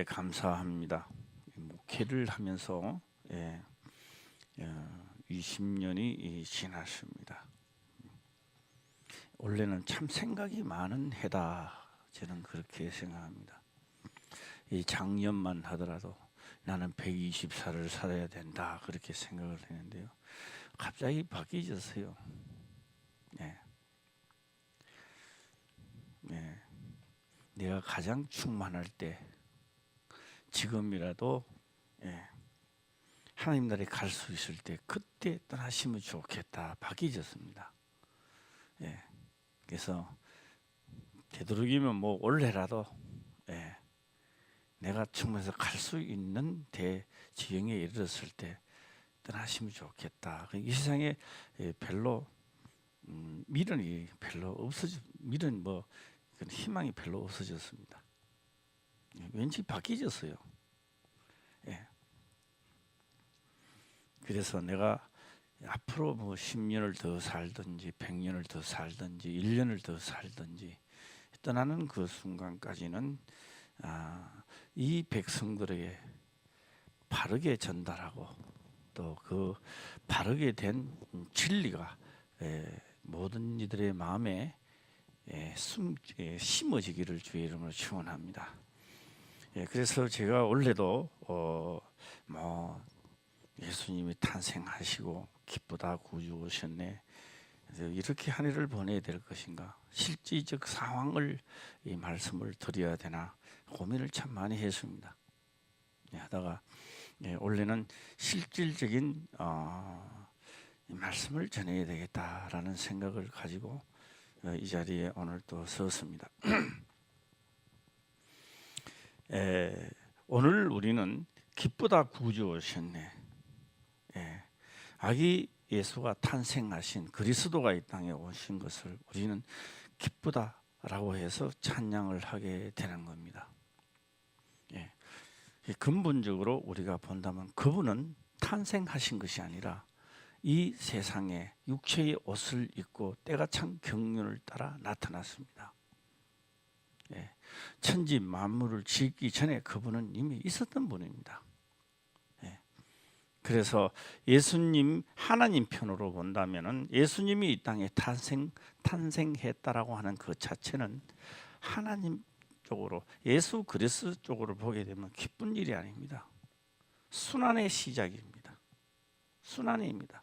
감사합니다. 목회를 하면서 20년이 지났습니다. 원래는 참 생각이 많은 해다, 저는 그렇게 생각합니다. 이 작년만 하더라도 나는 120살을 살아야 된다, 그렇게 생각을 했는데요. 갑자기 바뀌어졌어요. 내가 가장 충만할 때, 지금이라도 하나님 나라에 갈 수 있을 때 그때 떠나시면 좋겠다, 바뀌어졌습니다. 그래서 되도록이면 뭐 올해라도 내가 충만해서 갈 수 있는 지경에 이르렀을 때 떠나시면 좋겠다. 이 세상에 별로 미련이 별로 미련 희망이 별로 없어졌습니다. 왠지 바뀌어졌어요. 그래서 내가 앞으로 10년을 더 살든지 100년을 더 살든지 1년을 더 살든지 떠나는 그 순간까지는 이 백성들에게 바르게 전달하고 또 그 바르게 된 진리가 모든 이들의 마음에 심어지기를 주의 이름으로 축원합니다. 그래서 제가 원래도 예수님이 탄생하시고 기쁘다 구주 오셨네, 이렇게 한 해를 보내야 될 것인가, 실질적 상황을 이 말씀을 드려야 되나 고민을 참 많이 했습니다. 하다가 원래는 실질적인 말씀을 전해야 되겠다라는 생각을 가지고 이 자리에 오늘 또 섰습니다. 오늘 우리는 기쁘다 구주 오셨네, 아기 예수가 탄생하신 그리스도가 이 땅에 오신 것을 우리는 기쁘다라고 해서 찬양을 하게 되는 겁니다. 근본적으로 우리가 본다면 그분은 탄생하신 것이 아니라 이 세상에 육체의 옷을 입고 때가 찬 경륜을 따라 나타났습니다. 천지 만물을 짓기 전에 그분은 이미 있었던 분입니다. 그래서 예수님, 하나님 편으로 본다면은 예수님이 이 땅에 탄생했다라고 하는 그 자체는 하나님 쪽으로, 예수 그리스도 쪽으로 보게 되면 기쁜 일이 아닙니다. 순환의 시작입니다. 순환입니다.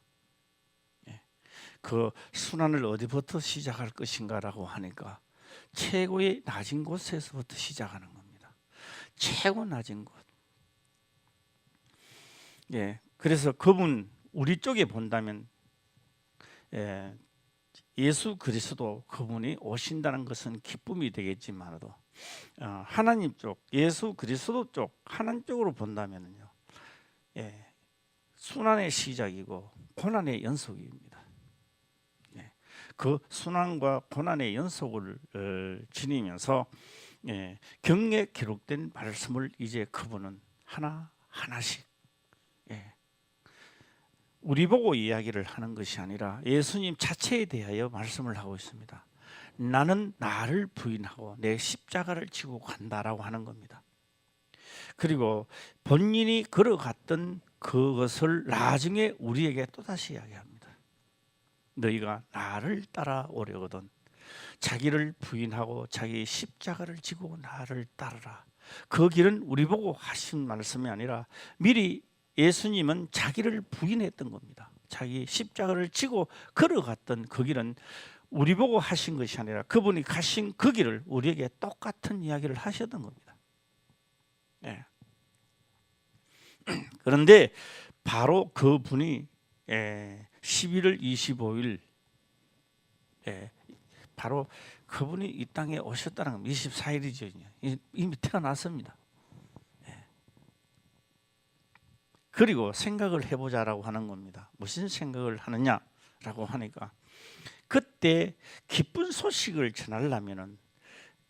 그 순환을 어디부터 시작할 것인가라고 하니까 최고의 낮은 곳에서부터 시작하는 겁니다. 최고 낮은 곳. 그래서 그분, 우리 쪽에 본다면 예수 그리스도 그분이 오신다는 것은 기쁨이 되겠지만도 하나님 쪽, 예수 그리스도 쪽, 하나님 쪽으로 본다면요, 순환의 시작이고 고난의 연속입니다. 그 순환과 고난의 연속을 지니면서 경에 기록된 말씀을 이제 그분은 하나씩 우리 보고 이야기를 하는 것이 아니라 예수님 자체에 대하여 말씀을 하고 있습니다. 나는 나를 부인하고 내 십자가를 지고 간다라고 하는 겁니다. 그리고 본인이 걸어갔던 그것을 나중에 우리에게 또다시 이야기합니다. 너희가 나를 따라오려거든 자기를 부인하고 자기 십자가를 지고 나를 따르라. 그 길은 우리 보고 하신 말씀이 아니라 미리 예수님은 자기를 부인했던 겁니다. 자기 십자가를 지고 걸어갔던 그 길은 우리 보고 하신 것이 아니라 그분이 가신 그 길을 우리에게 똑같은 이야기를 하셨던 겁니다. 그런데 바로 그분이 11월 25일 바로 그분이 이 땅에 오셨다는 겁니다. 24일이죠. 이미 태어났습니다. 그리고 생각을 해보자라고 하는 겁니다. 무슨 생각을 하느냐라고 하니까 그때 기쁜 소식을 전하려면은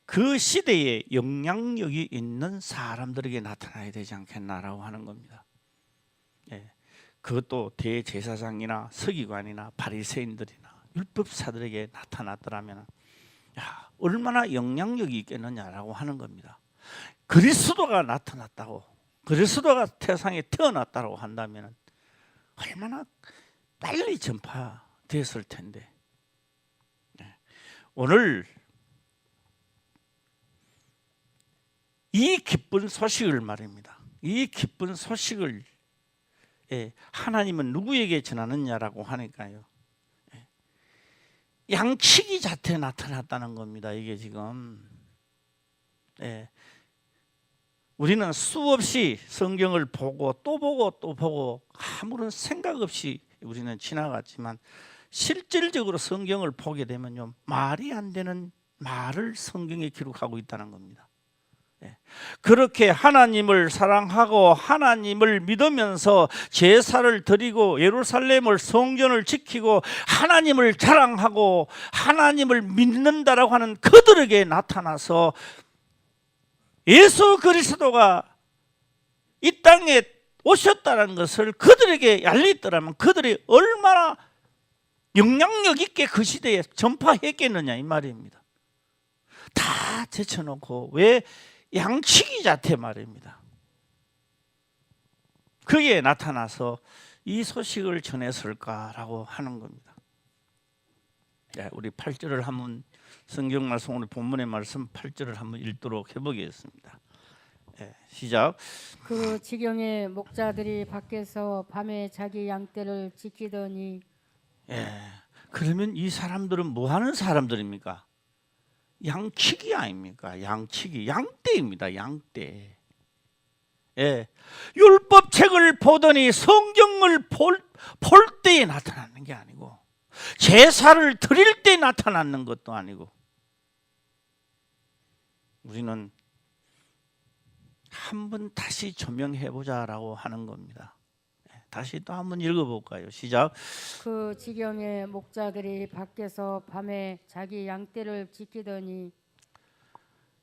그 시대에 영향력이 있는 사람들에게 나타나야 되지 않겠나라고 하는 겁니다. 그것도 대제사장이나 서기관이나 바리새인들이나 율법사들에게 나타났더라면 얼마나 영향력이 있겠느냐라고 하는 겁니다. 그리스도가 나타났다고, 그리스도가 세상에 태어났다고 한다면 얼마나 빨리 전파됐을 텐데. 오늘 이 기쁜 소식을 말입니다. 이 기쁜 소식을 하나님은 누구에게 전하느냐라고 하니까요, 양치기 자태에 나타났다는 겁니다. 이게 지금 우리는 수없이 성경을 보고 또 보고 또 보고 아무런 생각 없이 우리는 지나갔지만, 실질적으로 성경을 보게 되면요, 말이 안 되는 말을 성경에 기록하고 있다는 겁니다. 그렇게 하나님을 사랑하고 하나님을 믿으면서 제사를 드리고 예루살렘을, 성전을 지키고 하나님을 자랑하고 하나님을 믿는다라고 하는 그들에게 나타나서 예수 그리스도가 이 땅에 오셨다는 것을 그들에게 알리더라면 그들이 얼마나 영향력 있게 그 시대에 전파했겠느냐 이 말입니다. 다 제쳐놓고 왜 양치기 자태 말입니다. 그게 나타나서 이 소식을 전했을까라고 하는 겁니다. 우리 8절을 한번, 성경 말씀, 오늘 본문의 말씀 8절을 한번 읽도록 해보겠습니다. 시작. 그 지경에 목자들이 밖에서 밤에 자기 양떼를 지키더니. 그러면 이 사람들은 뭐 하는 사람들입니까? 양치기 아닙니까? 양치기, 양떼입니다. 양떼. 율법책을 보더니 성경을 볼 때에 나타나는 게 아니고, 제사를 드릴 때 나타나는 것도 아니고, 우리는 한번 다시 조명해보자라고 하는 겁니다. 다시 또 한번 읽어볼까요? 시작. 그 지경에 목자들이 밖에서 밤에 자기 양떼를 지키더니.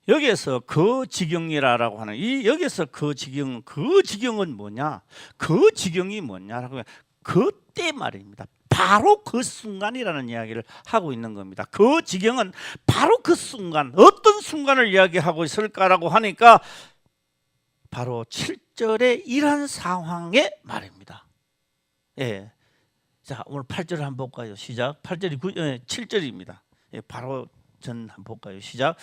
여기에서 그 지경이라고 하는, 이 여기서 그 지경은 뭐냐? 그 지경이 뭐냐라고 하면 그때 말입니다. 바로 그 순간이라는 이야기를 하고 있는 겁니다. 그 지경은 바로 그 순간, 어떤 순간을 이야기하고 있을까라고 하니까 바로 7절의 이런 상황의 말입니다. 자, 오늘 8절을 한번 볼까요? 시작. 8절이 7절입니다. 바로 전 한번 볼까요? 시작.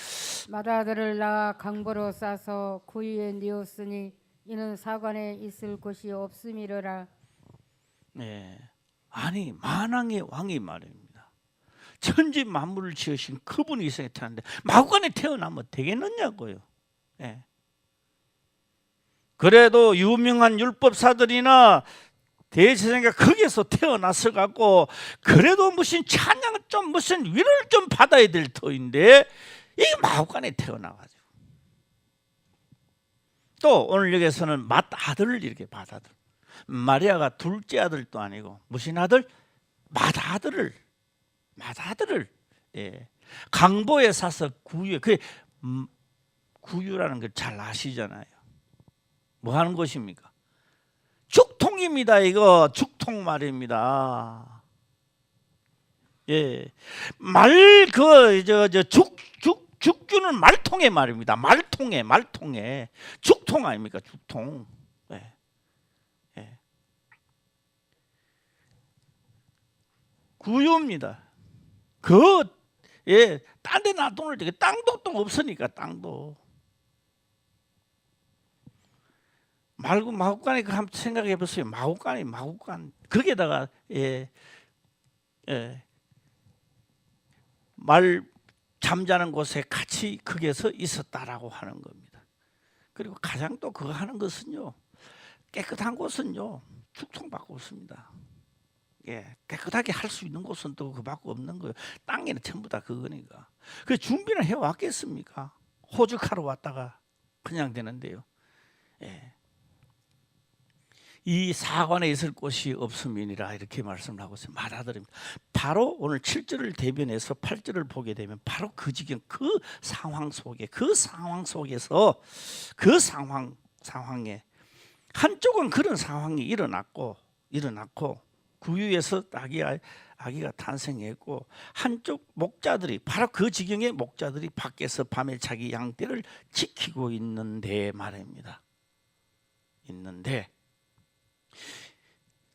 마다들을 낳아 강보로 싸서 그 위에 뉘었으니 이는 사관에 있을 곳이 없음이로라. 아니, 만왕의 왕이 말입니다. 천지 만물을 지으신 그분이 이 세상에 태어났는데 마구간에 태어나면 되겠느냐고요. 그래도 유명한 율법사들이나 대제사장이 거기에서 태어났을 갖고 그래도 무슨 찬양 좀 무슨 위를 좀 받아야 될 터인데 이게 마구간에 태어나가지고, 또 오늘 여기서는 맏아들을 이렇게 받아들, 마리아가 둘째 아들도 아니고 무슨 아들? 맏아들을 강보에 사서 구유, 그 구유라는 걸 잘 아시잖아요. 뭐 하는 것입니까? 죽통입니다. 이거 죽통 말입니다. 죽규는 말통의 말입니다. 말통에 죽통 아닙니까? 죽통. 구유입니다. 딴 데 놔두는 데 땅도 또 없으니까, 땅도. 마구간에 한번 생각해 보세요. 마구간. 거기에다가 말 잠자는 곳에 같이 거기에서 있었다라고 하는 겁니다. 그리고 가장 또 그거 하는 것은요, 깨끗한 곳은요 죽통받고 없습니다. 깨끗하게 할 수 있는 곳은 또 그밖에 없는 거예요. 땅에는 전부 다 그거니까. 그 준비는 해왔겠습니까? 호적하러 왔다가 그냥 되는데요. 이 사관에 있을 곳이 없음이니라 이렇게 말씀을 하고 있어요. 맏아들입니다. 바로 오늘 7절을 대변해서 8절을 보게 되면 바로 그 지경, 그 상황 속에서 그 상황에 한쪽은 그런 상황이 일어났고 구유에서 아기가 탄생했고 한쪽 목자들이 바로 그 지경의 목자들이 밖에서 밤에 자기 양떼를 지키고 있는데 말입니다. 있는데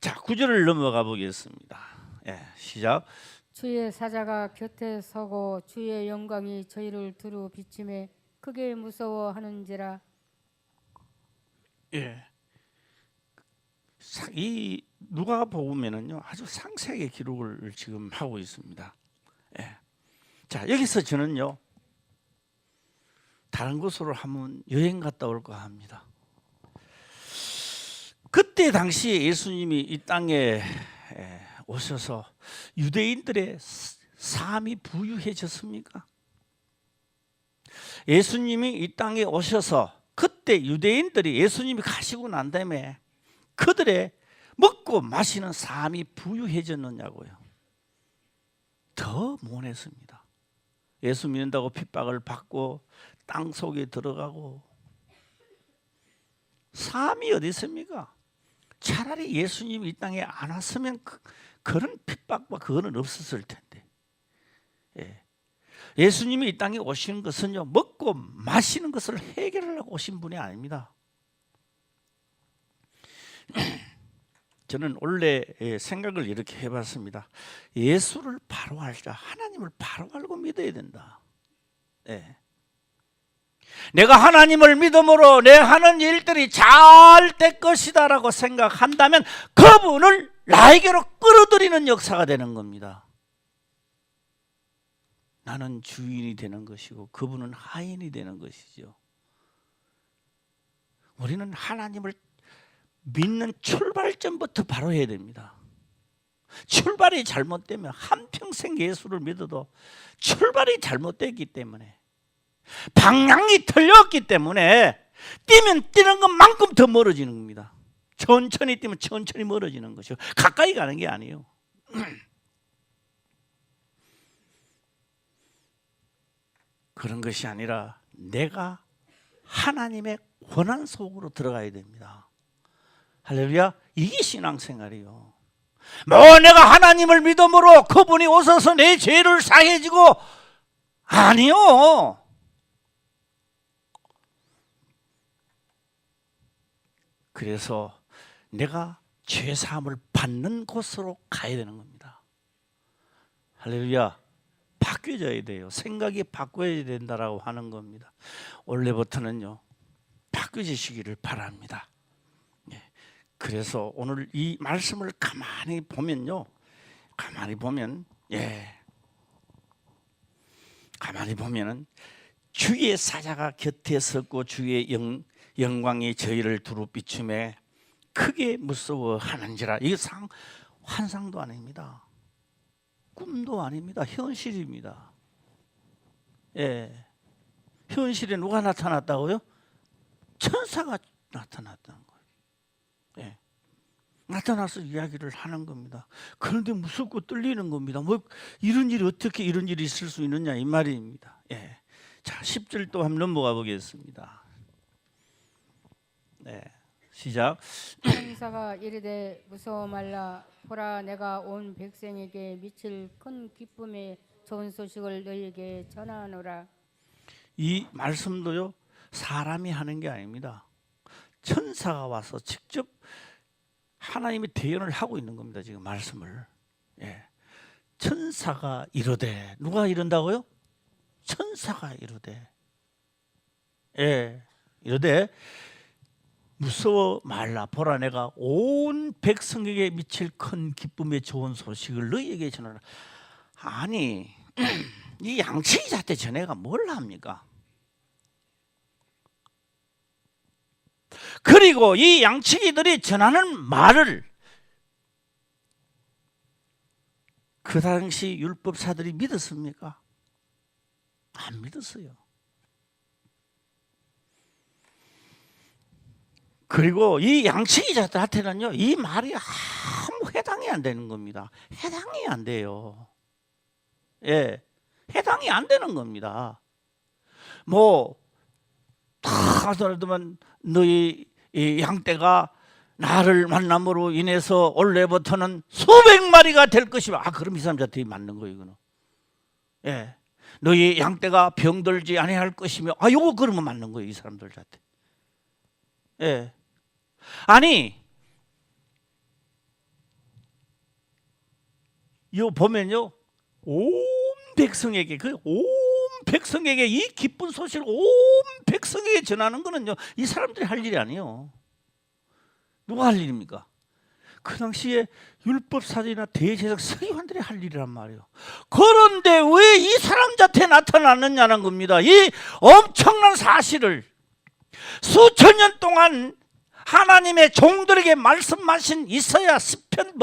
자 9절을 넘어가 보겠습니다. 예, 시작. 주의 사자가 곁에 서고 주의 영광이 저희를 두루 비침에 크게 무서워하는지라. 예. 이 누가복음에는요 아주 상세하게 기록을 지금 하고 있습니다. 예. 자 여기서 저는요 다른 곳으로 한번 여행 갔다 올까 합니다. 그때 당시에 예수님이 이 땅에 오셔서 유대인들의 삶이 부유해졌습니까? 예수님이 이 땅에 오셔서 그때 유대인들이 예수님이 가시고 난 다음에 그들의 먹고 마시는 삶이 부유해졌느냐고요. 더 못했습니다. 예수 믿는다고 핍박을 받고 땅 속에 들어가고 삶이 어디 있습니까? 차라리 예수님이 이 땅에 안 왔으면 그런 핍박과 그거는 없었을 텐데. 예. 예수님이 이 땅에 오시는 것은요 먹고 마시는 것을 해결하려고 오신 분이 아닙니다. 저는 원래 생각을 이렇게 해봤습니다. 예수를 바로 알자. 하나님을 바로 알고 믿어야 된다. 예. 내가 하나님을 믿음으로 내 하는 일들이 잘 될 것이다 라고 생각한다면 그분을 나에게로 끌어들이는 역사가 되는 겁니다. 나는 주인이 되는 것이고 그분은 하인이 되는 것이죠. 우리는 하나님을 믿는 출발점부터 바로 해야 됩니다. 출발이 잘못되면 한평생 예수를 믿어도 출발이 잘못됐기 때문에 방향이 틀렸기 때문에 뛰면 뛰는 것만큼 더 멀어지는 겁니다. 천천히 뛰면 천천히 멀어지는 것이요. 가까이 가는 게 아니에요. 그런 것이 아니라 내가 하나님의 권한 속으로 들어가야 됩니다. 할렐루야. 이게 신앙생활이요. 뭐 내가 하나님을 믿음으로 그분이 오셔서 내 죄를 사해지고 아니요. 그래서 내가 죄사함을 받는 곳으로 가야 되는 겁니다. 할렐루야. 바뀌어져야 돼요. 생각이 바꿔야 된다라고 하는 겁니다. 원래부터는요 바뀌어지시기를 바랍니다. 그래서 오늘 이 말씀을 가만히 보면요, 가만히 보면은 주의 사자가 곁에 섰고 주의 영광이 저희를 두루 비춤에 크게 무서워하는지라. 이게 환상도 아닙니다. 꿈도 아닙니다. 현실입니다. 현실에 누가 나타났다고요? 천사가 나타났다는 거예요. 나타나서 이야기를 하는 겁니다. 그런데 무섭고 떨리는 겁니다. 뭐 이런 일이 어떻게 이런 일이 있을 수 있느냐 이 말입니다. 자 10절 또 한번 넘어가 보겠습니다. 시작. 천사가 이르되 무서워 말라. 보라 내가 온 백성에게 미칠 큰 기쁨의 좋은 소식을 너희에게 전하노라. 이 말씀도요 사람이 하는 게 아닙니다. 천사가 와서 직접 하나님이 대연을 하고 있는 겁니다. 지금 말씀을. 천사가 이르되. 누가 이른다고요? 천사가 이르되. 이르되 무서워 말라. 보라 내가 온 백성에게 미칠 큰 기쁨의 좋은 소식을 너희에게 전하라. 아니 이 양치기 자태 전해가 뭘 합니까? 그리고 이 양치기들이 전하는 말을 그 당시 율법사들이 믿었습니까? 안 믿었어요. 그리고 이 양치기 자들한테는요 이 말이 아무 해당이 안 되는 겁니다. 해당이 안 돼요. 해당이 안 되는 겁니다. 뭐 다 하더라도만 너희 이 양떼가 나를 만남으로 인해서 올해부터는 수백 마리가 될 것이다. 그럼 이 사람한테 맞는 거예요, 이거는. 예. 너희 양떼가 병들지 아니할 것이며, 요거 그러면 맞는 거예요, 이 사람들한테. 예. 아니, 이거 보면요, 온 백성에게, 이 기쁜 소식을 온 백성에게 전하는 거는요, 이 사람들이 할 일이 아니에요. 누가 할 일입니까? 그 당시에 율법사들이나 대제사장 서기관들이 할 일이란 말이에요. 그런데 왜 이 사람한테 나타났느냐는 겁니다. 이 엄청난 사실을 수천 년 동안 하나님의 종들에게 말씀하신 이사야, 시편,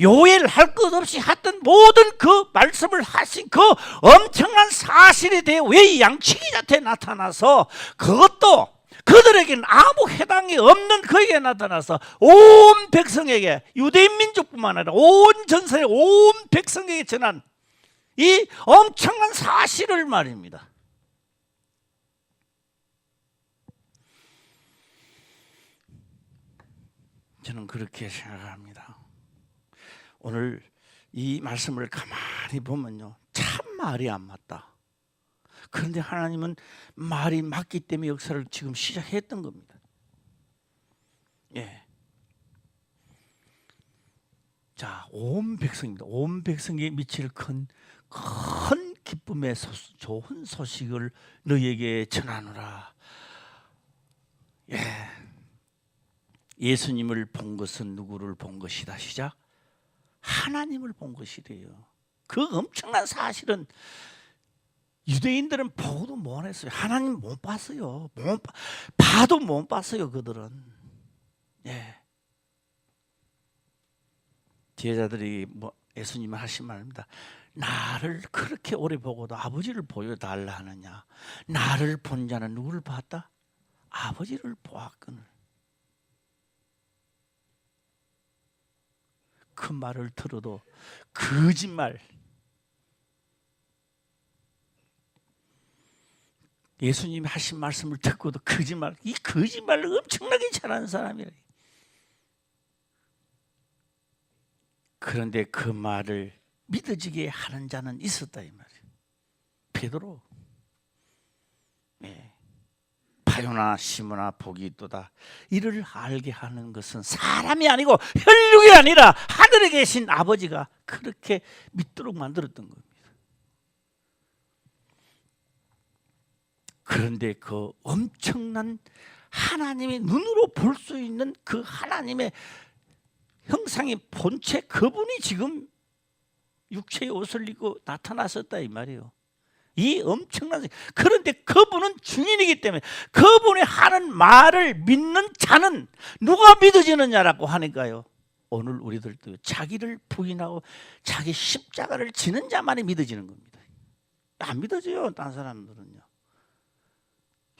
요엘 할 것 없이 하던 모든 그 말씀을 하신 그 엄청난 사실에 대해 왜 이 양치기한테 나타나서, 그것도 그들에게는 아무 해당이 없는 그에게 나타나서 온 백성에게, 유대인 민족뿐만 아니라 온 전세의 온 백성에게 전한 이 엄청난 사실을 말입니다. 저는 그렇게 생각합니다. 오늘 이 말씀을 가만히 보면요, 참 말이 안 맞다. 그런데 하나님은 말이 맞기 때문에 역사를 지금 시작했던 겁니다. 예. 자, 온 백성입니다. 온 백성에 미칠 큰 기쁨의 좋은 소식을 너희에게 전하노라. 예. 예수님을 본 것은 누구를 본 것이다. 시작. 하나님을 본 것이래요. 그 엄청난 사실은 유대인들은 보고도 못 했어요. 하나님 못 봤어요. 봐도 못 봤어요, 그들은. 예. 제자들이 예수님을 하신 말입니다. 나를 그렇게 오래 보고도 아버지를 보여달라 하느냐. 나를 본 자는 누구를 봤다? 아버지를 보았거늘. 그 말을 들어도 거짓말. 예수님이 하신 말씀을 듣고도 거짓말. 이 거짓말을 엄청나게 잘하는 사람이라. 그런데 그 말을 믿어지게 하는 자는 있었다 이 말이에요. 베드로. 예. 바요나 시모나 복이 있도다. 이를 알게 하는 것은 사람이 아니고 혈육이 아니라 하늘에 계신 아버지가 그렇게 믿도록 만들었던 겁니다. 그런데 그 엄청난 하나님이 눈으로 볼 수 있는 그 하나님의 형상의 본체, 그분이 지금 육체의 옷을 입고 나타나셨다 이 말이에요. 이 엄청난, 그런데 그분은 주인이기 때문에 그분이 하는 말을 믿는 자는 누가 믿어지느냐라고 하니까요, 오늘 우리들도 자기를 부인하고 자기 십자가를 지는 자만이 믿어지는 겁니다. 안 믿어져요. 다른 사람들은요.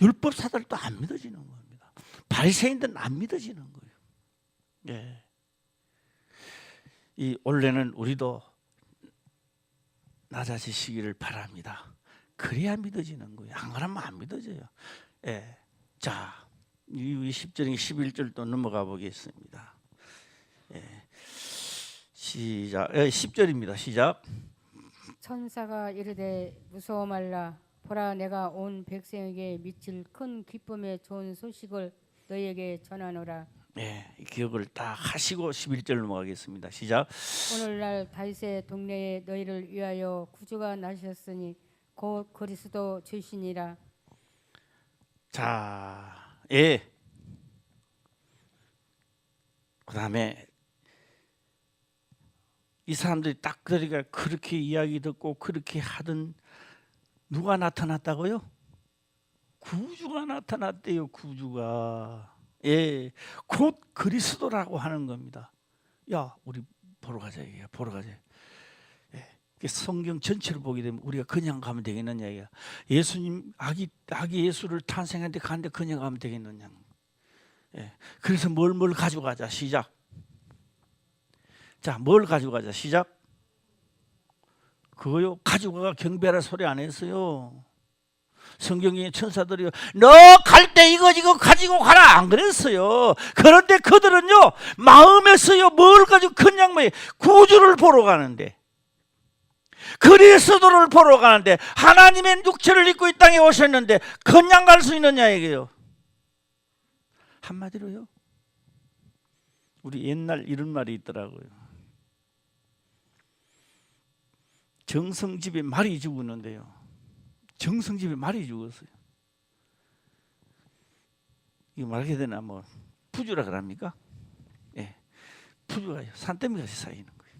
율법사들도 안 믿어지는 겁니다. 바리새인들은 안 믿어지는 거예요. 예. 이 올해는 우리도 낮아지시기를 바랍니다. 그래야 믿어지는 거예요. 안 그러면 안 믿어져요. 예. 자, 이 10절에 11절 또 넘어가 보겠습니다. 예. 시작. 10절입니다. 시작. 천사가 이르되 무서워 말라. 보라, 내가 온 백성에게 미칠 큰 기쁨의 좋은 소식을 너희에게 전하노라. 예, 기억을 다 하시고 11절 넘어가겠습니다. 시작. 오늘날 다윗의 동네에 너희를 위하여 구주가 나셨으니 곧 그리스도 주시니라. 자, 예. 그다음에 이 사람들이 딱 그렇게 이야기 듣고 그렇게 하던 누가 나타났다고요? 구주가 나타났대요. 구주가. 예, 곧 그리스도라고 하는 겁니다. 야, 우리 보러 가자. 얘기야. 보러 가자. 예, 성경 전체를 보게 되면 우리가 그냥 가면 되겠느냐. 얘기야. 예수님 아기 예수를 탄생한데 가는데 그냥 가면 되겠느냐. 예, 그래서 뭘 가져가자. 시작. 자, 뭘 가져가자. 시작. 그거요. 가져가가 경배하라 소리 안 했어요. 성경에 천사들이 너 갈 때 이거 가지고 가라 안 그랬어요. 그런데 그들은요 마음에서요 뭘 가지고 큰 양반이 구주를 보러 가는데, 그리스도를 보러 가는데, 하나님의 육체를 입고 이 땅에 오셨는데 그냥 갈 수 있느냐 이게요. 한마디로요, 우리 옛날 이런 말이 있더라고요. 정성집에 말이 죽었는데요, 정성집에 말이 죽었어요. 이거 말하게 되나 뭐 푸주라 그럽니까? 예, 푸주가 산더미 같이 쌓이는 거예요.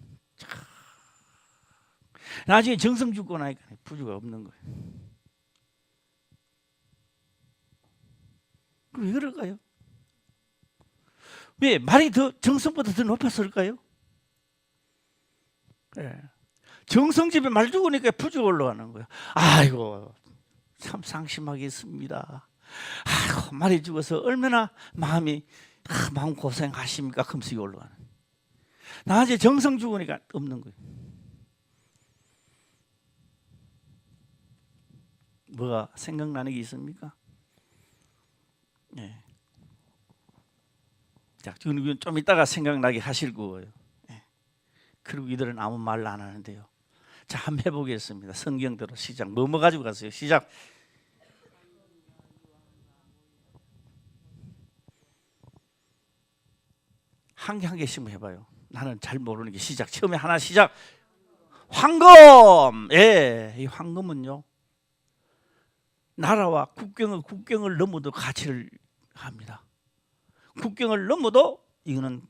나중에 정성 죽고 나니까 푸주가 없는 거예요. 왜 그럴까요? 왜 말이 더 정성보다 더 높았을까요? 예. 정성집에 말 죽으니까 푸주가 올라가는 거예요. 아이고 참 상심하겠습니다. 아이고 말이 죽어서 얼마나 마음 고생하십니까? 금식이 올라가는. 나중에 정성 죽으니까 없는 거예요. 뭐가 생각나는 게 있습니까? 네. 자, 좀 이따가 생각나게 하실 거예요. 네. 그리고 이들은 아무 말을 안 하는데요. 자, 한번 해보겠습니다. 성경대로 시작. 뭐 가지고 가세요? 시작. 한 개씩만 해봐요. 나는 잘 모르는 게 시작. 처음에 하나 시작. 황금. 예, 이 황금은요, 나라와 국경을 넘어도 가치를 합니다. 국경을 넘어도 이거는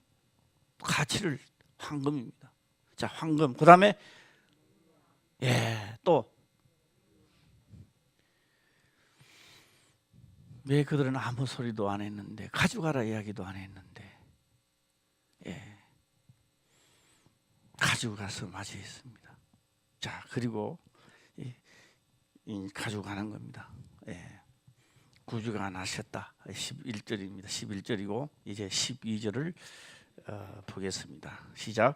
가치를, 황금입니다. 자, 황금. 그 다음에 또 왜 그들은 아무 소리도 안 했는데, 가져가라 이야기도 안 했는데, 가지고 가서 맞이했습니다. 자, 그리고 가지고 가는 겁니다. 구주가 나셨다. 11절입니다. 11절이고 이제 12절을 보겠습니다. 시작.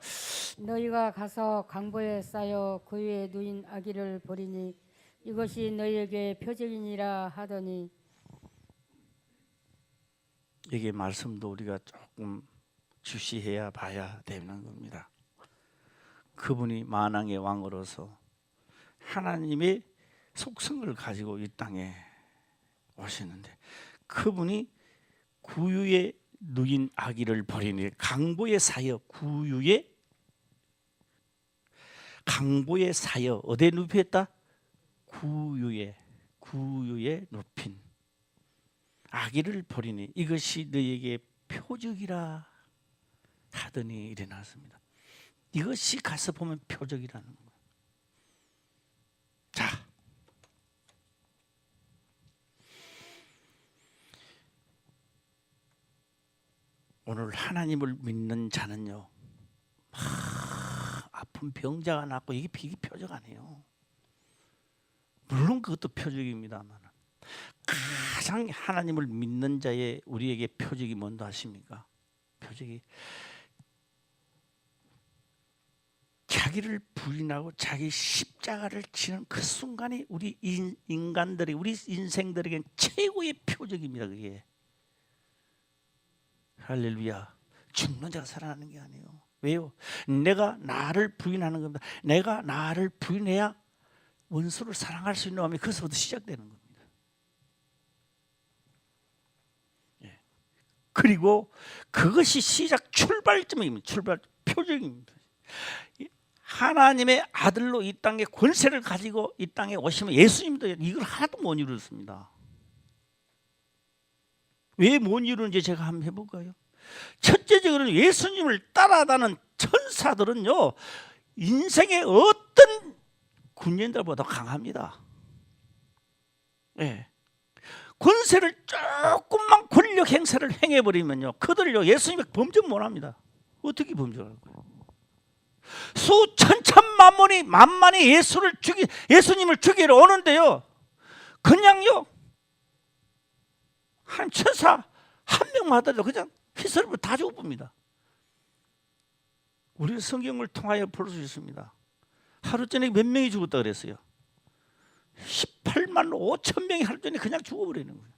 너희가 가서 강보에 쌓여 그 위에 누인 아기를 보리니 이것이 너희에게 표적이니라 하더니. 이게 말씀도 우리가 조금 주시해야 봐야 되는 겁니다. 그분이 만왕의 왕으로서 하나님의 속성을 가지고 이 땅에 오시는데, 그분이 구유에 누인 아기를 버리니 강보에 사여, 강보에 사여 어디에 눕혔다? 구유에 눕힌 아기를 버리니 이것이 너희에게 표적이라 하더니 이래 나왔습니다. 이것이 가서 보면 표적이라는 거예요. 자, 오늘 하나님을 믿는 자는요, 아픈 병자가 낫고 이게 표적 아니에요. 물론 그것도 표적입니다만, 가장 하나님을 믿는 자의 우리에게 표적이 뭔지 아십니까? 표적이 자기를 부인하고 자기 십자가를 지는 그 순간이 우리 인간들이, 우리 인생들에겐 최고의 표적입니다. 그게 할렐루야. 죽는 자가 살아나는 게 아니에요. 왜요? 내가 나를 부인하는 겁니다. 내가 나를 부인해야 원수를 사랑할 수 있는 마음이 그것부터 시작되는 겁니다. 그리고 그것이 시작 출발점입니다. 표적입니다. 하나님의 아들로 이 땅에 권세를 가지고 이 땅에 오시면 예수님도 이걸 하나도 못 이루었습니다. 왜 못 이루는지 제가 한번 해볼까요? 첫째적으로는 예수님을 따라다는 천사들은요, 인생의 어떤 군인들보다 강합니다. 권세를 조금만 권력 행사를 행해버리면요, 그들요 예수님이 범죄 못합니다. 어떻게 범죄할 거예요? 만만이 예수님을 죽이러 오는데요, 그냥요 한 천사 한 명만 하더라도 그냥 휘슬을 다 죽어봅니다. 우리 성경을 통하여 볼 수 있습니다. 하루 전에 몇 명이 죽었다 그랬어요? 18만 5천 명이 하루 전에 그냥 죽어버리는 거예요.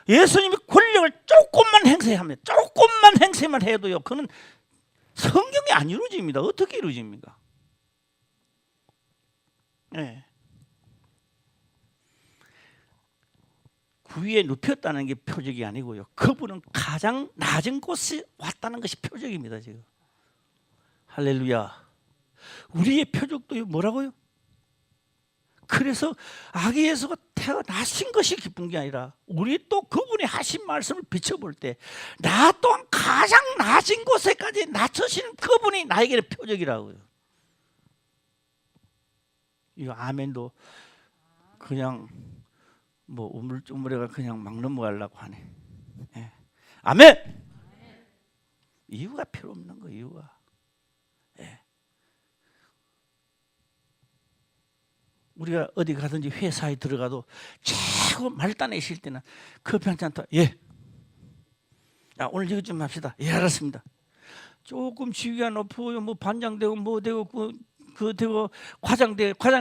예수님이 권력을 조금만 행세만 해도요, 그는 성경이 안 이루어집니다. 어떻게 이루어집니까? 네. 구위에 눕혔다는 게 표적이 아니고요, 그분은 가장 낮은 곳에 왔다는 것이 표적입니다. 지금 할렐루야. 우리의 표적도 뭐라고요? 그래서 아기 예수가 태어나신 것이 기쁜 게 아니라 우리 또 그분이 하신 말씀을 비춰볼 때 나 또한 가장 낮은 곳에까지 낮추시는 그분이 나에게는 표적이라고요. 이 아멘도 그냥 뭐 우물쭈물해가 그냥 막 넘어가려고 하네. 예. 아멘. 이유가 필요 없는 거, 이유가. 예. 우리가 어디 가든지 회사에 들어가도 최고 말단에 있을 때는 커피 한잔 더. 예. 야, 오늘 이거 좀 합시다. 예, 알았습니다. 조금 지위가 높고요, 뭐 반장되고 뭐 되고 그 되고 과장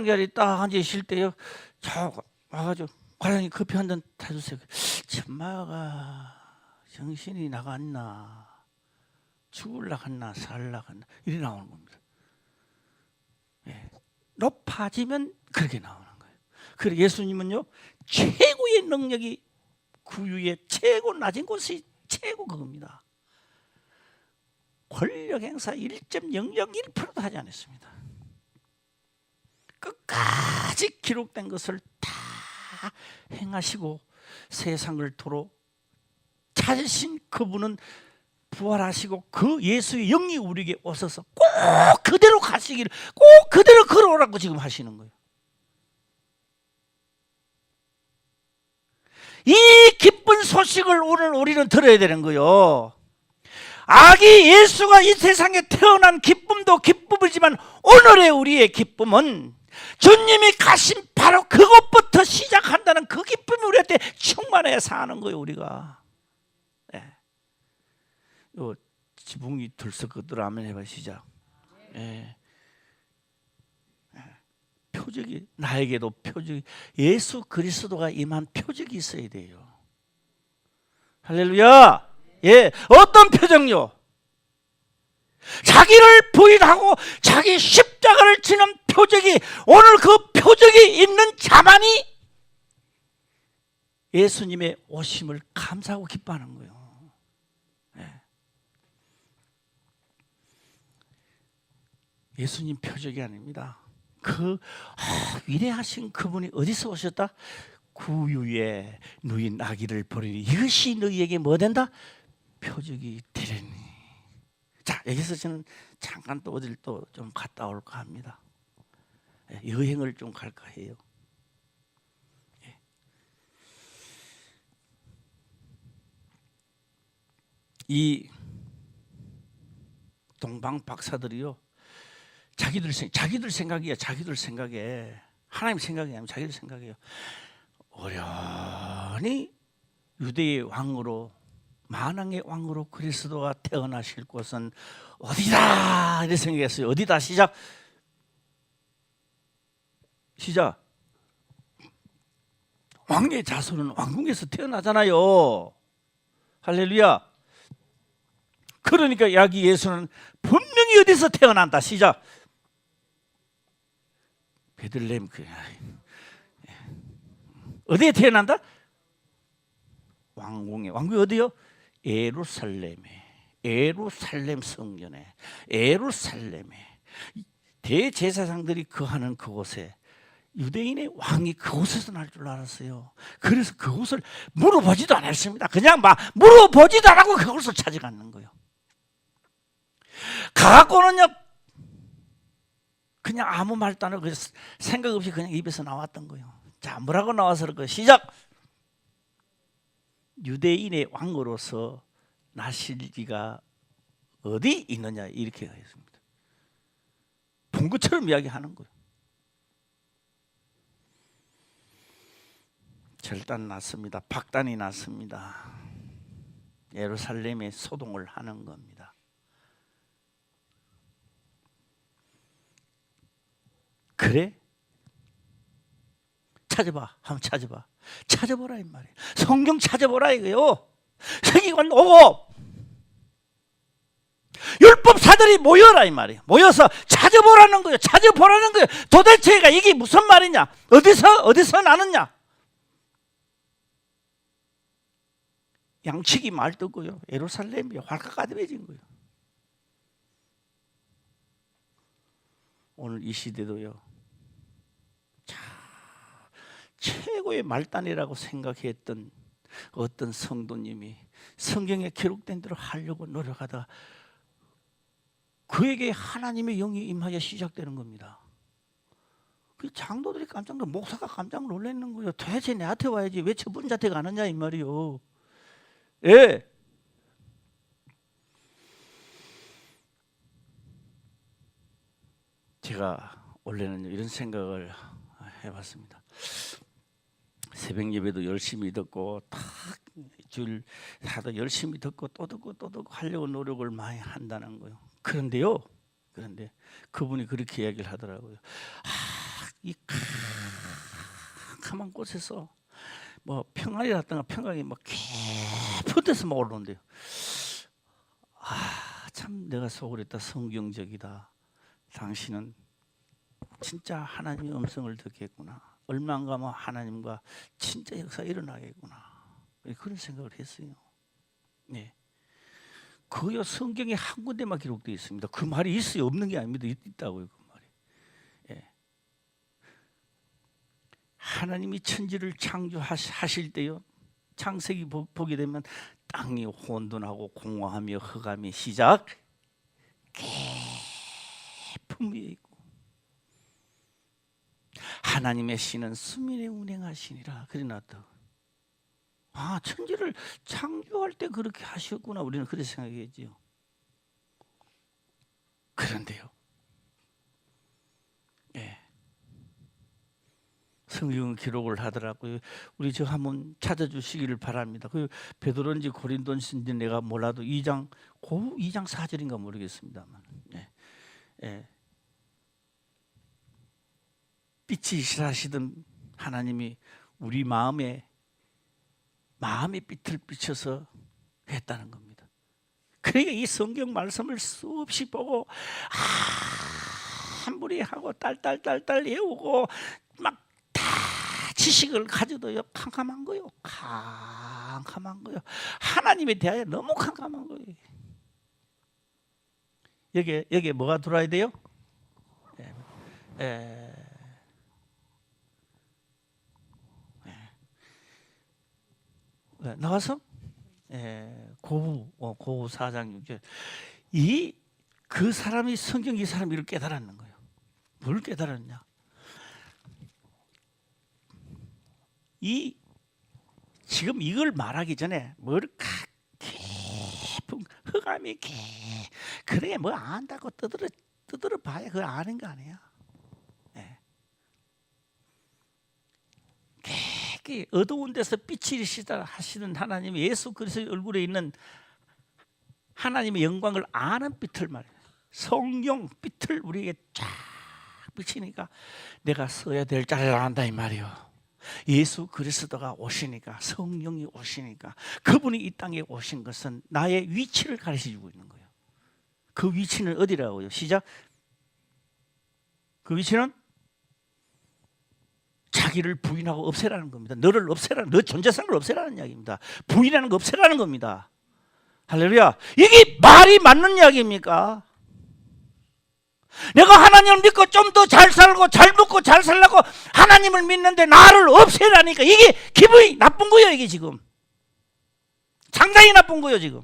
자리 딱 앉아 있을 때요, 저 와가지고 과장님 커피 한 잔 타주세요. 천마가 정신이 나갔나, 죽을라갔나 살라갔나 이래 나오는 겁니다. 예. 높아지면 그렇게 나오는 거예요. 그리고 예수님은요, 최고의 능력이 구유의 최고 낮은 곳이 최고 그겁니다. 권력 행사 1.001%도 하지 않았습니다. 끝까지 기록된 것을 다 행하시고 세상을 도로 찾으신 그분은 부활하시고 그 예수의 영이 우리에게 오셔서 꼭 그대로 가시기를, 꼭 그대로 걸어오라고 지금 하시는 거예요. 이 기쁜 소식을 오늘 우리는 들어야 되는 거예요. 아기 예수가 이 세상에 태어난 기쁨도 기쁨이지만 오늘의 우리의 기쁨은 주님이 가신 바로 그것부터 시작한다는 그 기쁨이 우리한테 충만해야 사는 거예요, 우리가. 네. 요 지붕이 들썩거들 아멘 해봐 시작. 네. 표적이, 나에게도 표적이, 예수 그리스도가 임한 표적이 있어야 돼요. 할렐루야. 예, 어떤 표적요? 자기를 부인하고 자기 십자가를 지는 표적이, 오늘 그 표적이 있는 자만이 예수님의 오심을 감사하고 기뻐하는 거예요. 예. 예수님 표적이 아닙니다. 그 위대하신 그분이 어디서 오셨다? 구유에 누인 아기를 버리니 이것이 너희에게 뭐 된다? 표적이 되리니. 자, 여기서 저는 잠깐 또 어딜 또 좀 갔다 올까 합니다. 여행을 좀 갈까 해요. 이 동방 박사들이요, 자기들 생각이에요. 자기들 생각에, 하나님 생각이 아니면 자기들 생각이에요. 어련히 유대의 왕으로, 만왕의 왕으로 그리스도가 태어나실 곳은 어디다 이렇게 생각했어요. 어디다? 시작. 왕의 자손은 왕궁에서 태어나잖아요. 할렐루야. 그러니까 아기 예수는 분명히 어디서 태어난다. 시작. 베들레헴. 어디에 태어난다? 왕궁에. 왕궁이 어디요? 예루살렘에. 예루살렘 성전에. 예루살렘에. 대제사장들이 거하는 그곳에 유대인의 왕이 그곳에서 날 줄 알았어요. 그래서 그곳을 물어보지도 않았습니다. 그냥 막 물어보지도 않고 그곳을 찾아가는 거예요. 가갖고는요, 그냥 아무 말도 안 하고 생각 없이 그냥 입에서 나왔던 거예요. 자, 뭐라고 나와서 그럴까요? 시작. 유대인의 왕으로서 나실기가 어디 있느냐, 이렇게 하였습니다. 본 것처럼 이야기하는 거예요. 절단 났습니다. 박단이 났습니다. 예루살렘에 소동을 하는 겁니다. 그래? 찾아봐. 한번 찾아봐. 찾아보라 이 말이에요. 성경 찾아보라 이거요. 서기관 오고 율법사들이 모여라 이 말이에요. 모여서 찾아보라는 거예요. 찾아보라는 거예요. 도대체가 이게 무슨 말이냐? 어디서 나느냐? 양측이 말뜨고요. 예루살렘이 활가가득해진 거예요. 오늘 이 시대도요. 자, 최고의 말단이라고 생각했던 어떤 성도님이 성경에 기록된 대로 하려고 노력하다가 그에게 하나님의 영이 임하여 시작되는 겁니다. 그 장로들이 깜짝 놀라, 목사가 깜짝 놀라는 거예요. 도대체 내한테 와야지 왜 저 분한테 가느냐 이 말이요. 예. 제가 원래는 이런 생각을 해봤습니다. 새벽 예배도 열심히 듣고 줄 하도 열심히 듣고 또 듣고 하려고 노력을 많이 한다는 거예요. 그런데 그분이 그렇게 이야기를 하더라고요. 이 캄캄한 곳에서 뭐 평안이라든가 평강이 막 깊은 데서 막 올라온대요. 참 내가 속으랬다. 성경적이다. 당신은 진짜 하나님의 음성을 듣겠구나. 얼마 안 가면 하나님과 진짜 역사가 일어나겠구나. 그런 생각을 했어요. 네. 그요 성경에 한 군데만 기록되어 있습니다. 그 말이 있어요. 없는 게 아닙니다. 있다고요. 그 말이. 예. 하나님이 천지를 창조하실 때요. 창세기 보게 되면 땅이 혼돈하고 공허하며 흑암이 시작 깊은 위에 있고 하나님의 신은 수면에 운행하시니라. 그래 놨다. 천지를 창조할 때 그렇게 하셨구나. 우리는 그렇게 생각했지요. 그런데요. 예. 성경은 기록을 하더라고요. 우리 저 한번 찾아주시기를 바랍니다. 그 베드로인지 고린도인지 내가 몰라도 2장 4절인가 모르겠습니다만. 예. 예. 빛이 실하시던 하나님이 우리 마음의 빛을 비춰서 했다는 겁니다. 그러니까 이 성경 말씀을 수없이 보고 한 무리하고 딸 외우고 막 다 지식을 가져도요 캄캄한 거요. 하나님에 대하여 너무 캄캄한 거예요. 여기에 뭐가 들어와야 돼요? 나와서 고우 4장 6절 그 사람이 성경 이 사람이 이를 깨달았는 거예요. 뭘 깨달았냐? 지금 이걸 말하기 전에 뭘 깊은 흑암이 그래 뭐 안다고 떠들어 봐야 그걸 아는 거 아니야. 어두운 데서 빛이 하시는 하나님 예수 그리스도의 얼굴에 있는 하나님의 영광을 아는 빛을 말해요. 성령 빛을 우리에게 쫙 비치니까 내가 써야 될 자리를 안다 이 말이요. 예수 그리스도가 오시니까 성령이 오시니까 그분이 이 땅에 오신 것은 나의 위치를 가르쳐주고 있는 거예요. 그 위치는 어디라고요? 시작. 그 위치는 자기를 부인하고 없애라는 겁니다. 너를 없애라는, 너 존재성을 없애라는 이야기입니다. 부인하는 거 없애라는 겁니다. 할렐루야. 이게 말이 맞는 이야기입니까? 내가 하나님을 믿고 좀 더 잘 살고 잘 먹고 잘 살려고 하나님을 믿는데 나를 없애라니까 이게 기분이 나쁜 거예요. 이게 지금 상당히 나쁜 거예요. 지금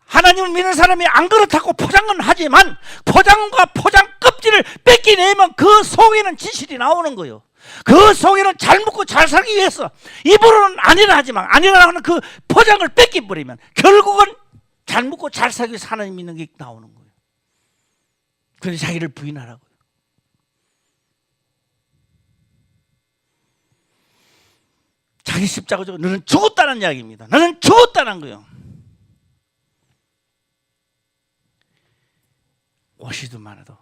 하나님을 믿는 사람이 안 그렇다고 포장은 하지만 포장과 포장 껍질을 뺏기내면 그 속에는 진실이 나오는 거예요. 그 속에는 잘 먹고 잘 살기 위해서 입으로는 아니라 하지만 아니라 하는 그 포장을 뺏겨버리면 결국은 잘 먹고 잘 살기 위해서 하나님 믿는 게 나오는 거예요. 그래서 자기를 부인하라고요. 자기 십자가 지고 너는 죽었다는 이야기입니다. 너는 죽었다는 거예요. 오시도 많아도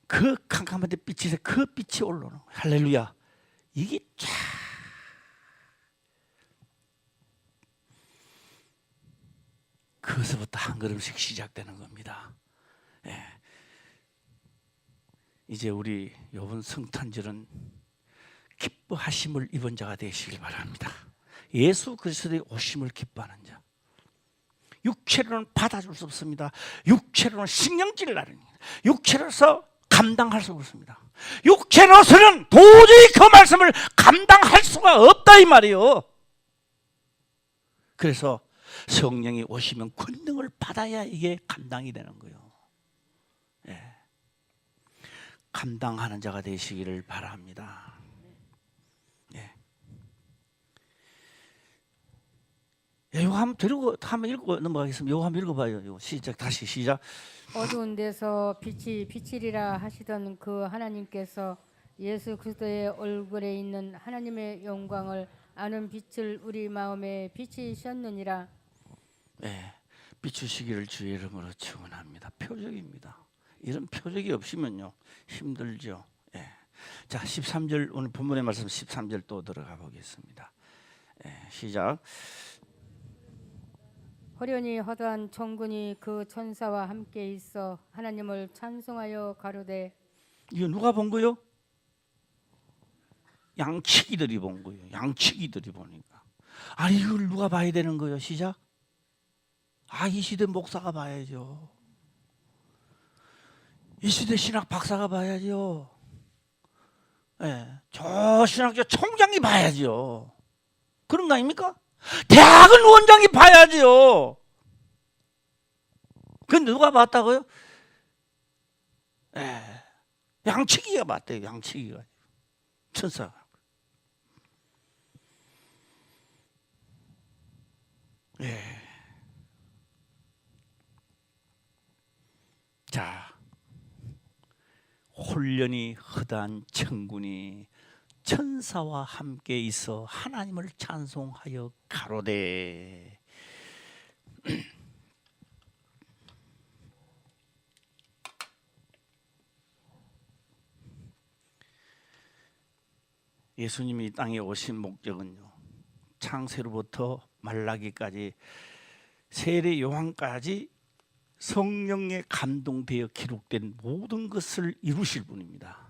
그 캄캄한 데 빛이 그 빛이 올라오는 거예요. 할렐루야. 이게 쫙 그것부터 한 걸음씩 시작되는 겁니다. 예. 이제 우리 이번 성탄절은 기뻐하심을 입은 자가 되시길 바랍니다. 예수 그리스도의 오심을 기뻐하는 자. 육체로는 받아줄 수 없습니다. 육체로는 신경질을 나릅니다. 육체로서 감당할 수 없습니다. 육체로서는 도저히 그 말씀을 감당할 수가 없다 이 말이에요. 그래서 성령이 오시면 권능을 받아야 이게 감당이 되는 거예요. 예. 감당하는 자가 되시기를 바랍니다. 예. 이거 한번 들고 한번 읽고 넘어가겠습니다. 이거 한번 읽어봐요. 이거 시작 다시 시작. 어두운 데서 빛이 비치리라 하시던 그 하나님께서 예수 그리스도의 얼굴에 있는 하나님의 영광을 아는 빛을 우리 마음에 비치셨느니라. 네, 비추시기를 주의 이름으로 축원합니다. 표적입니다. 이런 표적이 없으면요 힘들죠. 예. 자 13절 오늘 본문의 말씀 13절 또 들어가 보겠습니다. 예, 시작. 호련히 허다한 천군이 그 천사와 함께 있어 하나님을 찬송하여 가로되. 이거 누가 본 거요? 양치기들이 본 거예요. 양치기들이 보니까. 아니 이걸 누가 봐야 되는 거예요? 시작. 이 시대 목사가 봐야죠. 이 시대 신학 박사가 봐야죠. 예, 저 신학교 총장이 봐야죠. 그런 거 아닙니까? 대학은 원장이 봐야죠. 근데 누가 봤다고요? 예, 양치기가 봤대요. 양치기가 천사가. 예. 자, 홀련히 허다한 천군이 천사와 함께 있어 하나님을 찬송하여 가로되. 예수님이 이 땅에 오신 목적은요, 창세로부터 말라기까지 세례 요한까지 성령에 감동되어 기록된 모든 것을 이루실 분입니다.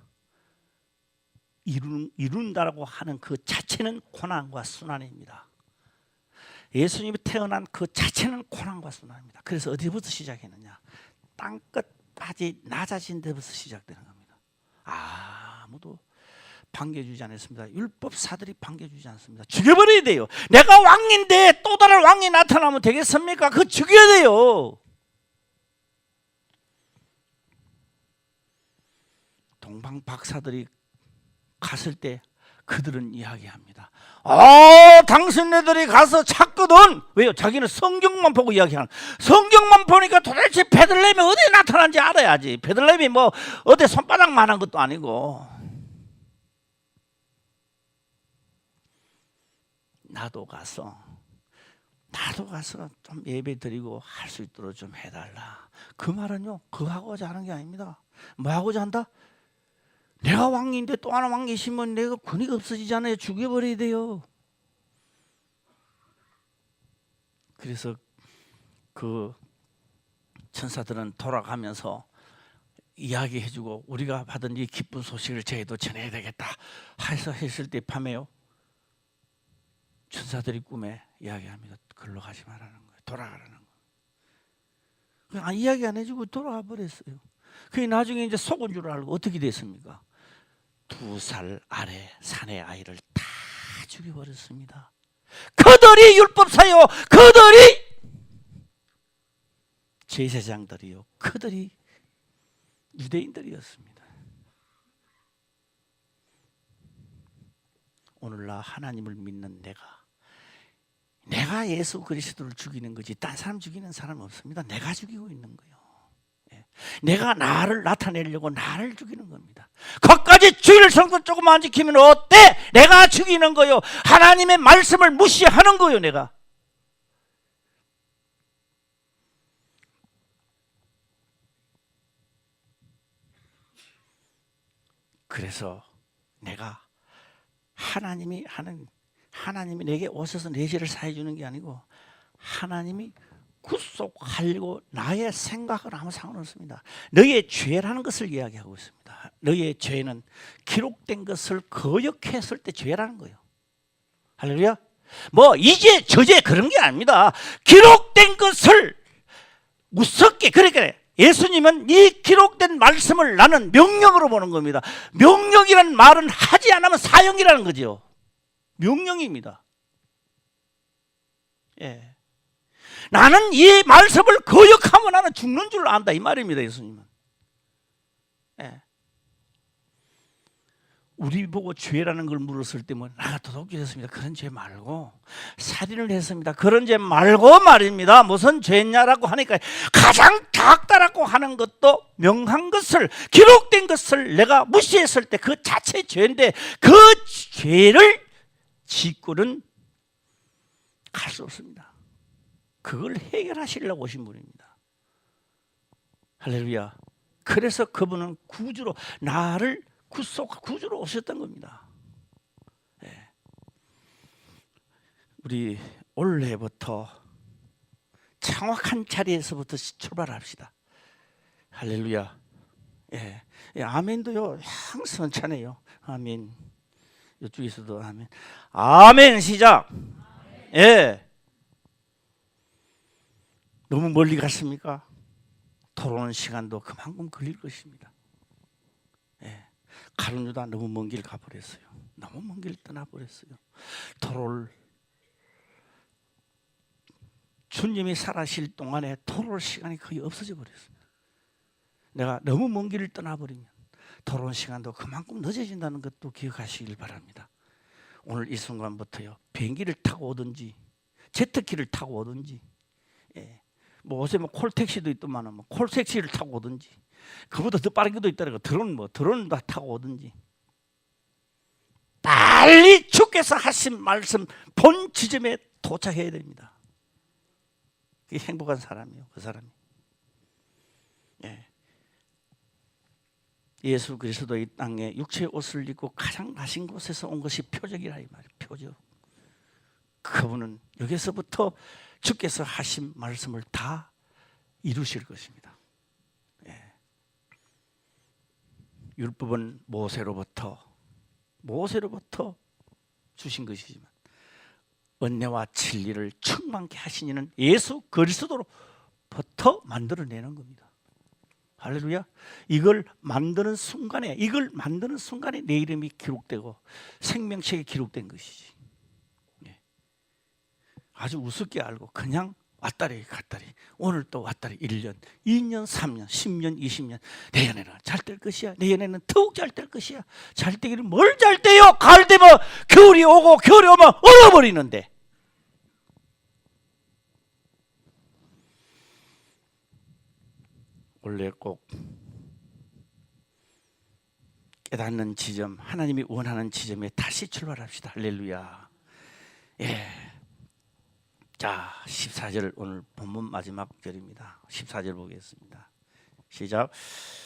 이룬다라고 하는 그 자체는 고난과 순환입니다. 예수님이 태어난 그 자체는 고난과 순환입니다. 그래서 어디부터 시작했느냐? 땅끝까지 낮아진 데부터 시작되는 겁니다. 아무도 반겨주지 않았습니다. 율법사들이 반겨주지 않습니다. 죽여버려야 돼요. 내가 왕인데 또 다른 왕이 나타나면 되겠습니까? 그거 죽여야 돼요. 동방 박사들이 갔을 때 그들은 이야기합니다. 당신네들이 가서 찾거든. 왜요? 자기는 성경만 보고 이야기하는. 성경만 보니까 도대체 베들레헴이 어디에 나타난지 알아야지. 베들레헴이 뭐 어디 손바닥만한 것도 아니고. 나도 가서 좀 예배 드리고 할 수 있도록 좀 해달라. 그 말은요, 그거 하고자 하는 게 아닙니다. 뭐 하고자 한다? 내가 왕인데 또 하나 왕 계시면 내가 권위가 없어지잖아요. 죽여버려야 돼요. 그래서 그 천사들은 돌아가면서 이야기해주고 우리가 받은 이 기쁜 소식을 저희도 전해야 되겠다 해서 했을 때 밤에요, 천사들이 꿈에 이야기합니다. 글로 가지 말라는 거예요. 돌아가라는 거예요. 그냥 이야기 안 해주고 돌아가 버렸어요. 그게 나중에 이제 속은 줄 알고 어떻게 됐습니까? 2살 아래 사내 아이를 다 죽여버렸습니다. 그들이 율법사요, 그들이 제사장들이요, 그들이 유대인들이었습니다. 오늘날 하나님을 믿는 내가 예수 그리스도를 죽이는 거지 딴 사람 죽이는 사람은 없습니다. 내가 죽이고 있는 거예요. 내가 나를 나타내려고 나를 죽이는 겁니다. 거기까지 주일 성도 조금만 안 지키면 어때? 내가 죽이는 거요. 하나님의 말씀을 무시하는 거요. 내가. 그래서 내가 하나님이 내게 오셔서 내 죄를 사해 주는 게 아니고 하나님이 구속하려고 나의 생각은 아무 상관없습니다. 너의 죄라는 것을 이야기하고 있습니다. 너의 죄는 기록된 것을 거역했을 때 죄라는 거예요. 할렐루야. 뭐 이제 저제 그런 게 아닙니다. 기록된 것을 무섭게, 그러니까 예수님은 이 기록된 말씀을 나는 명령으로 보는 겁니다. 명령이라는 말은 하지 않으면 사형이라는 거죠. 명령입니다. 예. 나는 이 말씀을 거역하면 나는 죽는 줄 안다 이 말입니다. 예수님은. 예. 우리 보고 죄라는 걸 물었을 때 뭐 나가 도둑질했습니다. 그런 죄 말고 살인을 했습니다. 그런 죄 말고 말입니다. 무슨 죄냐라고 하니까 가장 작다라고 하는 것도 명한 것을 기록된 것을 내가 무시했을 때 그 자체 죄인데 그 죄를 짓고는 갈 수 없습니다. 그걸 해결하시려고 오신 분입니다. 할렐루야. 그래서 그분은 구주로 나를 구주로 오셨던 겁니다. 네. 우리 올해부터 정확한 자리에서부터 출발합시다. 할렐루야. 예. 예, 아멘도요 항상 차네요. 아멘. 이쪽에서도 아멘. 아멘 시작. 예. 너무 멀리 갔습니까? 돌아오는 시간도 그만큼 걸릴 것입니다. 예. 가룟 유다 너무 먼 길 가버렸어요. 너무 먼 길 떠나버렸어요. 돌아올 주님이 살아실 동안에 돌아올 시간이 거의 없어져 버렸습니다. 내가 너무 먼 길을 떠나버리면 돌아온 시간도 그만큼 늦어진다는 것도 기억하시길 바랍니다. 오늘 이 순간부터요 비행기를 타고 오든지 제트기를 타고 오든지, 예. 뭐 요새 뭐 콜택시도 있더만은 뭐 콜택시를 타고 오든지, 그보다 더 빠른 게도 있다니까 드론 다 타고 오든지 빨리 주께서 하신 말씀 본 지점에 도착해야 됩니다. 그게 행복한 사람이에요. 그 사람이. 예. 예수 그리스도 이 땅에 육체의 옷을 입고 가장 나신 곳에서 온 것이 표적이라 이 말이에요. 표적. 그분은 여기서부터 주께서 하신 말씀을 다 이루실 것입니다. 예. 율법은 모세로부터 주신 것이지만 은혜와 진리를 충만케 하신 이는 예수 그리스도로부터 만들어내는 겁니다. 할렐루야. 이걸 만드는 순간에 내 이름이 기록되고 생명책에 기록된 것이지. 예. 아주 우습게 알고 그냥 왔다리 갔다리, 오늘 또 왔다리 1년, 2년, 3년, 10년, 20년 내년에는 잘 될 것이야. 내년에는 더욱 잘 될 것이야. 잘 되기는 뭘 잘 돼요. 가을 되면 겨울이 오고 겨울이 오면 얼어버리는데. 원래 꼭 깨닫는 지점, 하나님이 원하는 지점에 다시 출발합시다. 할렐루야. 예. 자, 14절 오늘 본문 마지막 절입니다. 14절 보겠습니다. 시작.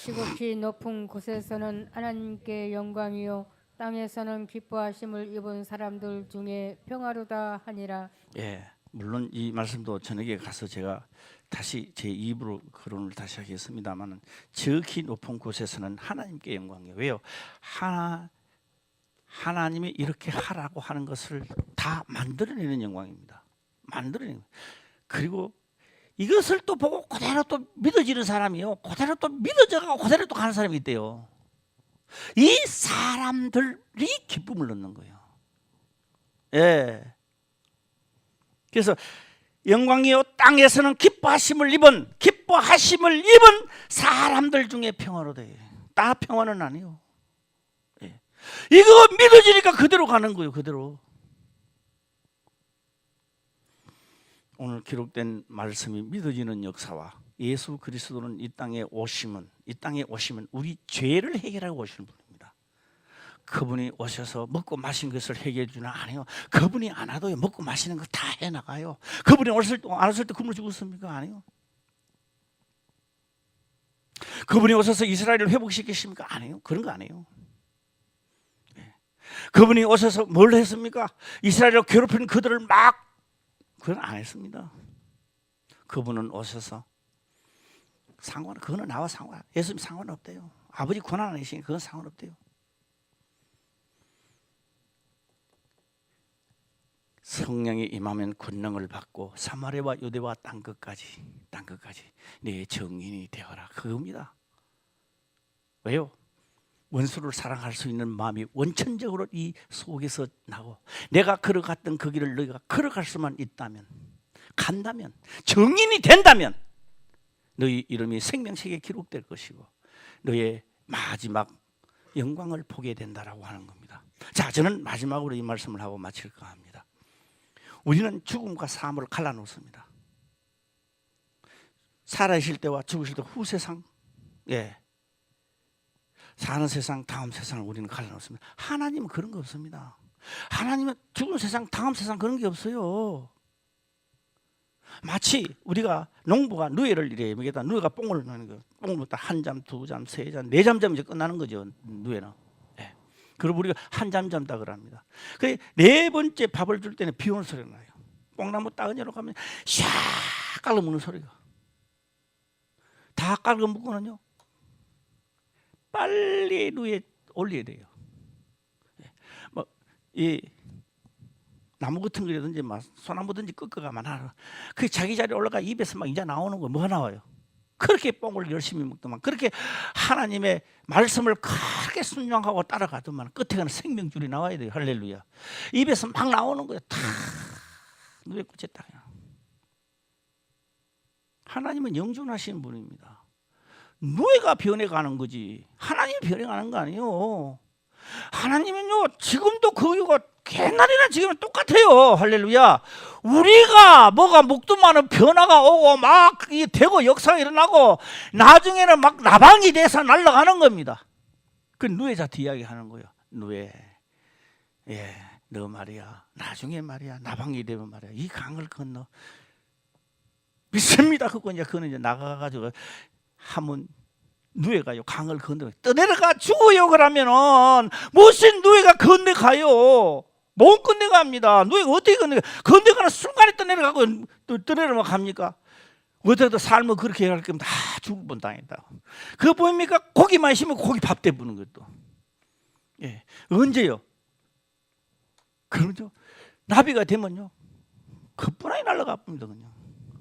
지극히 높은 곳에서는 하나님께 영광이요 땅에서는 기뻐하심을 입은 사람들 중에 평화로다 하니라. 예. 물론 이 말씀도 저녁에 가서 제가 다시 제 입으로 거론을 다시 하겠습니다만은 지극히 높은 곳에서는 하나님께 영광이에요. 왜요? 하나님이 이렇게 하라고 하는 것을 다 만들어내는 영광입니다. 만들어내는. 그리고 이것을 또 보고 그대로 또 믿어지는 사람이요. 그대로 또 믿어져가고 그대로 또 가는 사람이 있대요. 이 사람들이 기쁨을 얻는 거예요. 예. 그래서 영광이요 땅에서는 기뻐하심을 입은 사람들 중에 평화로 돼. 다 평화는 아니요. 예. 이거 믿어지니까 그대로 가는 거예요. 그대로. 오늘 기록된 말씀이 믿어지는 역사와 예수 그리스도는 이 땅에 오시면 우리 죄를 해결하고 오시는 분입니다. 그분이 오셔서 먹고 마신 것을 해결해 주나? 아니요. 그분이 안 와도요 먹고 마시는 거 다 해나가요. 그분이 안 왔을 때 굶어 죽었습니까? 아니요. 그분이 오셔서 이스라엘을 회복시키십니까? 아니요. 그런 거 아니에요. 그분이 오셔서 뭘 했습니까? 이스라엘을 괴롭히는 그들을 막 그건 안 했습니다. 그분은 오셔서 그거는 나와 예수님 상관없대요. 아버지 권한 아니시니 그건 상관없대요. 성령이 임하면 권능을 받고 사마리아와 유대와 땅 끝까지 내 증인이 되어라. 그겁니다. 왜요? 원수를 사랑할 수 있는 마음이 원천적으로 이 속에서 나고, 내가 걸어갔던 그 길을 너희가 걸어갈 수만 있다면, 간다면, 증인이 된다면 너희 이름이 생명책에 기록될 것이고 너의 마지막 영광을 보게 된다라고 하는 겁니다. 자, 저는 마지막으로 이 말씀을 하고 마칠까 합니다. 우리는 죽음과 사함을 갈라놓습니다. 살아계실 때와 죽으실 때 후세상, 사는 세상, 다음 세상을 우리는 갈라놓습니다. 하나님은 그런 거 없습니다. 하나님은 죽은 세상, 다음 세상 그런 게 없어요. 마치 우리가 농부가 누에를 이래 여기다 누에가 뽕을 넣는 거, 뽕을 넣다 한 잠, 두 잠, 세 잠, 네 잠 이제 끝나는 거죠. 누에는. 그리고 우리가 한 잠 잠다 그럽니다. 그 네 번째 밥을 줄 때는 비 오는 소리가 나요. 뽕나무 따은이로 가면 샥 깔아 먹는 소리가. 다 깔아 먹고는요, 빨리 누에 올려야 돼요. 뭐 이 나무 같은 거라든지 막 소나무든지 꺾어가면 하나, 그 자기 자리에 올라가 입에서 막 이제 나오는 거 뭐가 나와요? 그렇게 뽕을 열심히 먹더만, 그렇게 하나님의 말씀을 크게 순종하고 따라가더만 끝에 가는 생명줄이 나와야 돼요. 할렐루야. 입에서 막 나오는 거예요. 다 누에 꽂혔다. 하나님은 영존하시는 분입니다. 누에가 변해가는 거지 하나님이 변해가는 거 아니에요. 하나님은요 지금도 그거 옛날이나 지금은 똑같아요. 할렐루야. 우리가 뭐가 묵두마는 변화가 오고 막 되고 역사가 일어나고 나중에는 막 나방이 돼서 날아가는 겁니다. 그 누에 자트 이야기하는 거예요. 누에, 너 말이야 나중에 말이야 나방이 되면 말이야 이 강을 건너 믿습니다. 그건 이제 나가가지고 하면 누에가요 강을 건너 떠내려가 죽어요. 그러면은 무슨 누에가 건너가요? 못 건너갑니다. 누에가 어떻게 건너가는 순간에 떠내려가고 떠내려만 갑니까? 어떻게든 삶을 그렇게 할 거면 다 죽을 뻔 당했다. 그거 보입니까? 고기만 있으면 고기 밥 대부는 것도. 언제요? 그러죠. 나비가 되면요 급분하게 날아가 봅니다. 그냥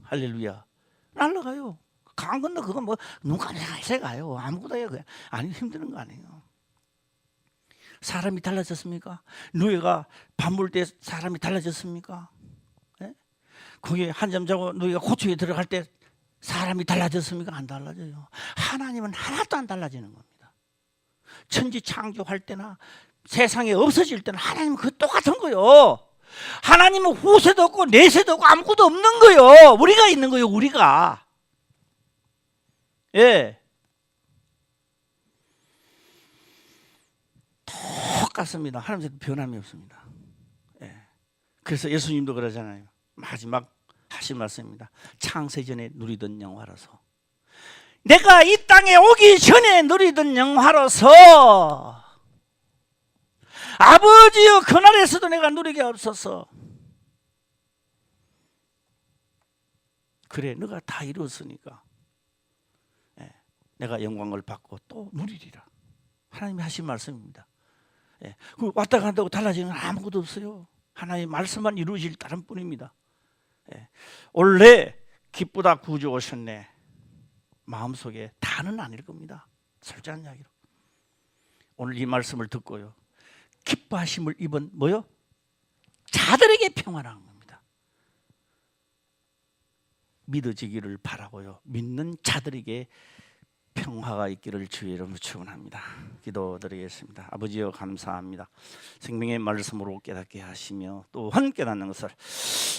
할렐루야. 날아가요. 강 건너 그거 뭐 눈까지 해서 가요. 아무것도 해요. 아니 힘드는 거 아니에요. 사람이 달라졌습니까? 누에가 밥 물 때 사람이 달라졌습니까? 거기 한잠 자고 누에가 고추에 들어갈 때 사람이 달라졌습니까? 안 달라져요. 하나님은 하나도 안 달라지는 겁니다. 천지 창조할 때나 세상에 없어질 때는 하나님은 그 똑같은 거예요. 하나님은 후세도 없고 내세도 없고 아무것도 없는 거예요. 우리가 있는 거예요. 우리가. 똑같습니다. 하나님께서 변함이 없습니다. 그래서 예수님도 그러잖아요. 마지막 하신 말씀입니다. 창세전에 누리던 영화로서, 내가 이 땅에 오기 전에 누리던 영화로서 아버지여 그날에서도 내가 누리게 없어서. 그래 너가 다 이루었으니까 내가 영광을 받고 또 누리리라. 하나님이 하신 말씀입니다. 그 왔다 간다고 달라지는 건 아무것도 없어요. 하나님의 말씀만 이루어질 다른 뿐입니다. 원래 기쁘다 구주 오셨네 마음속에 다는 아닐 겁니다. 솔직한 이야기로 오늘 이 말씀을 듣고요 기뻐하심을 입은 뭐요? 자들에게 평안한 겁니다. 믿어지기를 바라고요 믿는 자들에게 평화가 있기를 주의 이름으로 축원합니다. 기도드리겠습니다. 아버지여 감사합니다. 생명의 말씀으로 깨닫게 하시며 또한 깨닫는 것을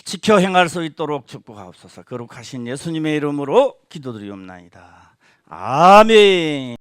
지켜 행할 수 있도록 축복하옵소서. 거룩하신 예수님의 이름으로 기도드리옵나이다. 아멘.